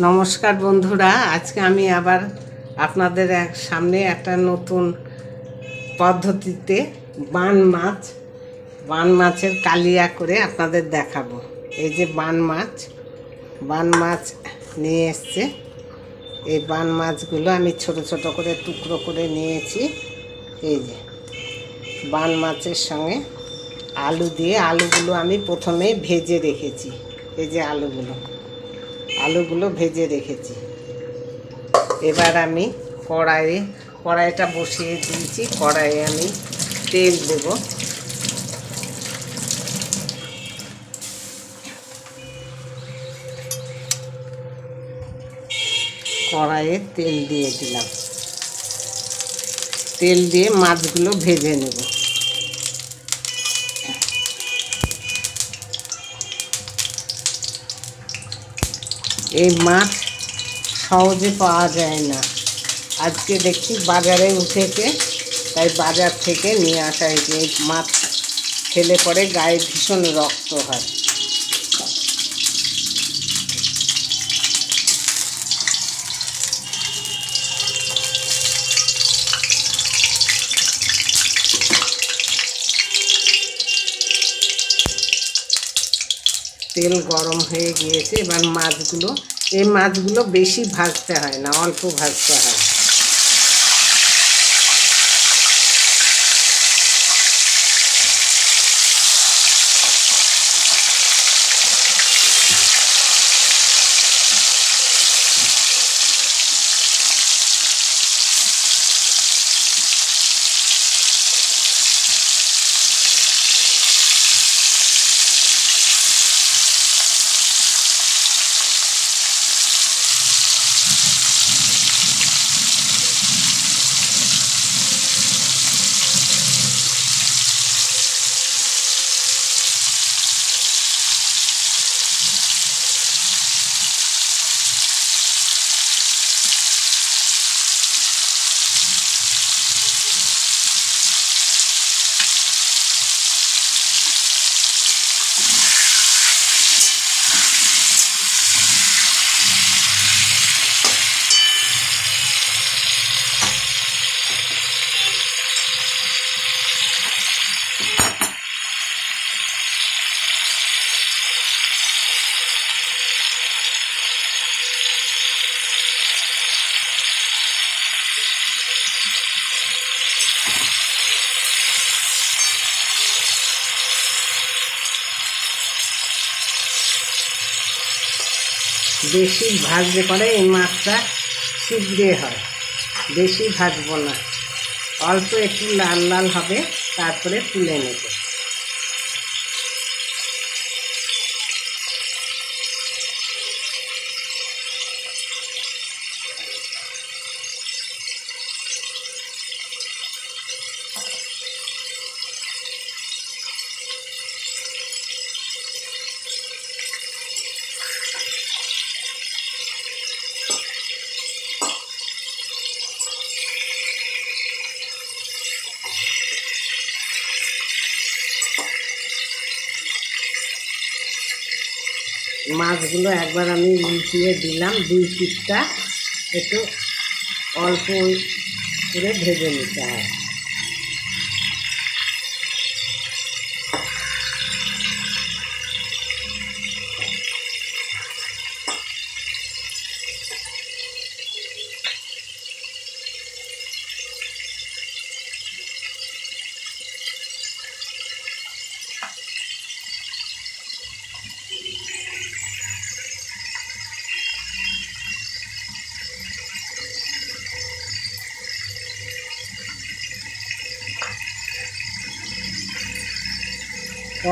নমস্কার বন্ধুরা, আজকে আমি আবার আপনাদের সামনে একটা নতুন পদ্ধতিতে বান মাছের কালিয়া করে আপনাদের দেখাবো। এই যে বান মাছ নিয়ে এসছে। এই বান মাছগুলো আমি ছোট ছোট করে টুকরো করে নিয়েছি। এই যে বান মাছের সঙ্গে আলুগুলো আমি প্রথমে ভেজে রেখেছি। এই যে আলুগুলো ভেজে রেখেছি। এবার আমি কড়াইটা বসিয়ে দিয়েছি। কড়াইয়ে আমি তেল দেব। কড়াইয়ে তেল দিয়ে দিলাম। তেল দিয়ে মাছগুলো ভেজে নেব। এই মাছ সহজে পাওয়া যায় না। আজকে দেখছি বাজারে উঠেছে, তাই বাজার থেকে নিয়ে আসা হয়েছে। এই মাছ খেলে পরে গায়ে ভীষণ রক্ত হয়। তেল গরম হয়ে গিয়েছে। এবার এই মাছগুলো বেশি ভাজতে হয় না, অল্প ভাজতে হয়। বেশি ভাজলে পরে এই মাছটা ছিদ্রে হয়। বেশি ভাজবো না, অল্প একটু লাল লাল হবে, তারপরে তুলে নেব। মাছগুলো একবার আমি উল্টিয়ে দিলাম। 2 পিঠটা একটু অল্প করে ভেজে নিতে হয়।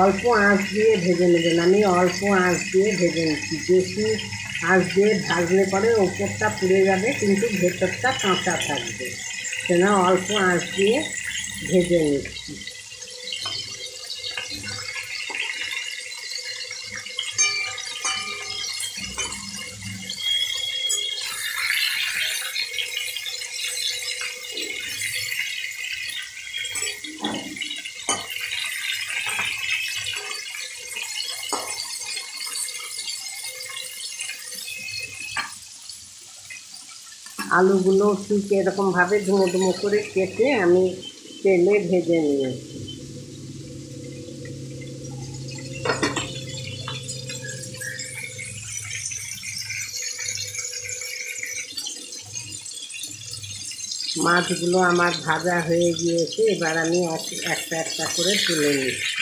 অল্প আঁচ দিয়ে ভেজে নেবেন। আমি অল্প আঁচ দিয়ে ভেজে নিচ্ছি। বেশি আঁচ দিয়ে ভাজলে পরে ওপরটা পুড়ে যাবে, কিন্তু ভেতরটা কাঁচা থাকবে। সেজন্য অল্প আঁচ দিয়ে ভেজে নিচ্ছি। আলুগুলো ঠিক এরকমভাবে ডুমো ডুমো করে কেটে আমি তেলে ভেজে নিয়েছি। মাছগুলো আমার ভাজা হয়ে গিয়েছে, এবার আমি একটা একটা করে তুলে নিচ্ছি।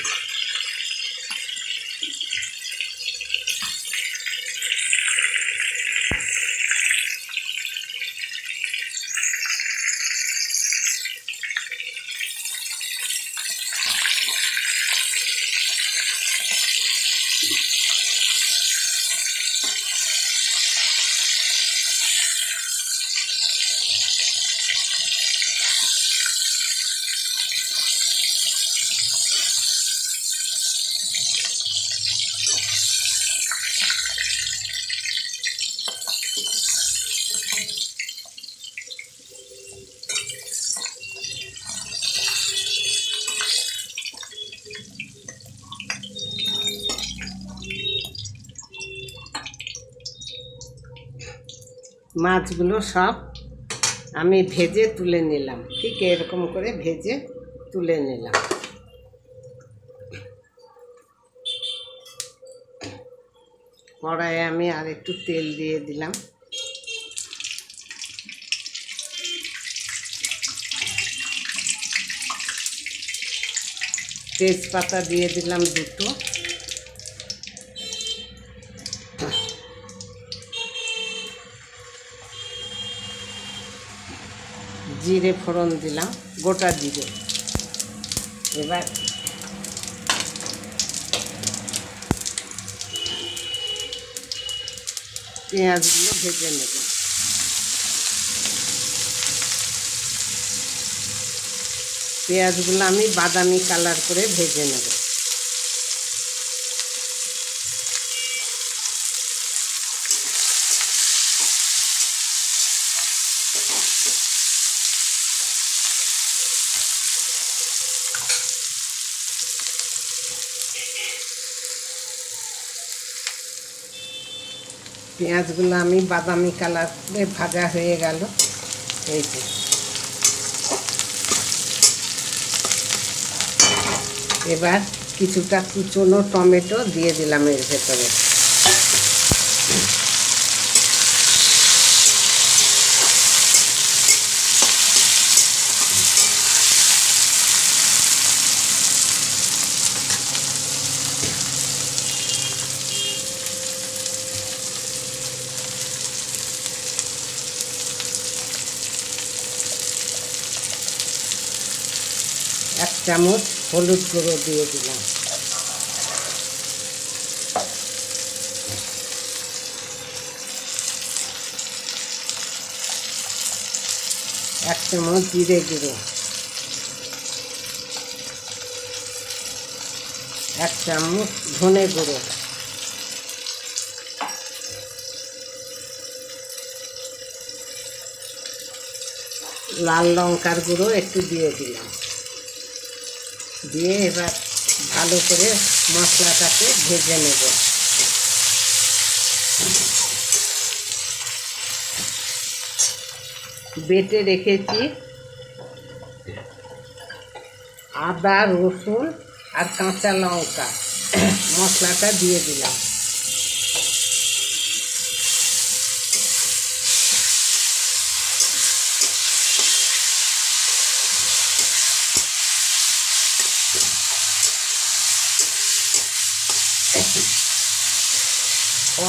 মাছগুলো সব আমি ভেজে তুলে নিলাম, ঠিক এরকম করে ভেজে তুলে নিলাম। কড়াইয়ে আমি আর একটু তেল দিয়ে দিলাম। তেজপাতা দিয়ে দিলাম দুটো, জিরে ফোড়ন দিলাম, গোটা জিরে। এবার পেঁয়াজগুলো ভেজে নেব। পেঁয়াজগুলো আমি বাদামি কালার করে ভেজে নেব। পেঁয়াজগুলো আমি বাদামি কালারে ভাজা হয়ে গেল। এই যে এবার কিছুটা কুচনো টমেটো দিয়ে দিলাম এর ভেতরে। এক চামচ হলুদ গুঁড়ো দিয়ে দিলাম। এক চামচ জিরে গুঁড়ো, এক চামচ ধনে গুঁড়ো, লাল লঙ্কার গুঁড়ো একটু দিয়ে দিলাম। দিয়ে এবার ভালো করে মশলাটাকে ভেজে নেব। বেটে রেখেছি আদা, রসুন আর কাঁচা লঙ্কা, মশলাটা দিয়ে দিলাম।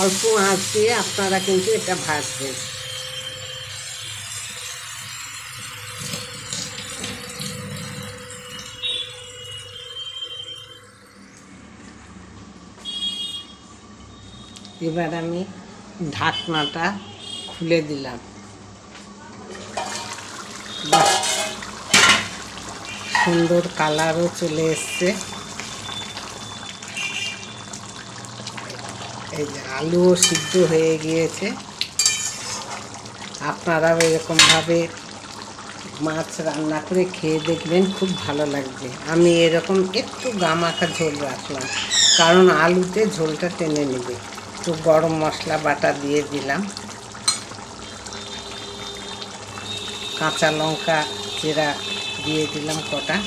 অল্প আঁচ দিয়ে আপনারা কিন্তু এটা ভাজবেন। এবার আমি ঢাকনাটা খুলে দিলাম। সুন্দর কালারও চলে এসছে। এই যে আলুও সিদ্ধ হয়ে গিয়েছে। আপনারাও এরকমভাবে মাছ রান্না করে খেয়ে দেখবেন, খুব ভালো লাগবে। আমি এরকম একটু গামাখা ঝোল রাখলাম, কারণ আলুতে ঝোলটা টেনে নেবে। তো গরম মশলা বাটা দিয়ে দিলাম। কাঁচা লঙ্কা চেরা দিয়ে দিলাম কটা।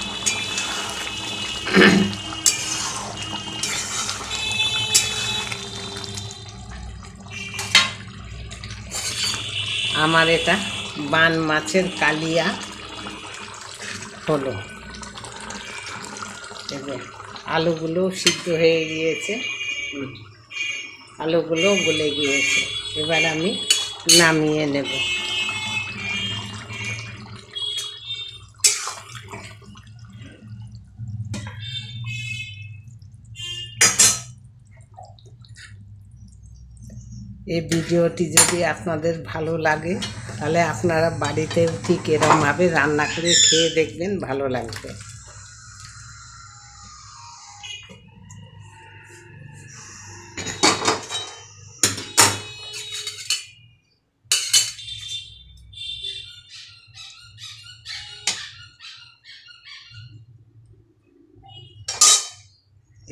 আমার এটা বান মাছের কালিয়া হলো। এবার আলুগুলো সিদ্ধ হয়ে গিয়েছে, আলুগুলো গলে গিয়েছে। এবার আমি নামিয়ে নেব। এই ভিডিওটি যদি আপনাদের ভালো লাগে তাহলে আপনারা বাড়িতেও ঠিক এরকমভাবে রান্না করে খেয়ে দেখবেন, ভালো লাগবে।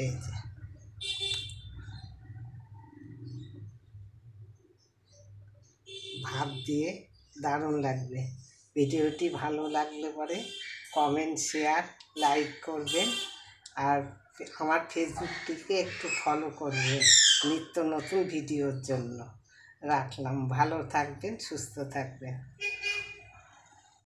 এই যে ভাত দিয়ে দারুণ লাগবে। ভিডিওটি ভালো লাগলে পরে কমেন্ট, শেয়ার, লাইক করবেন। আর আমার ফেসবুকটিকে একটু ফলো করবেন নিত্য নতুন ভিডিওর জন্য। রাখলাম, ভালো থাকবেন, সুস্থ থাকবেন।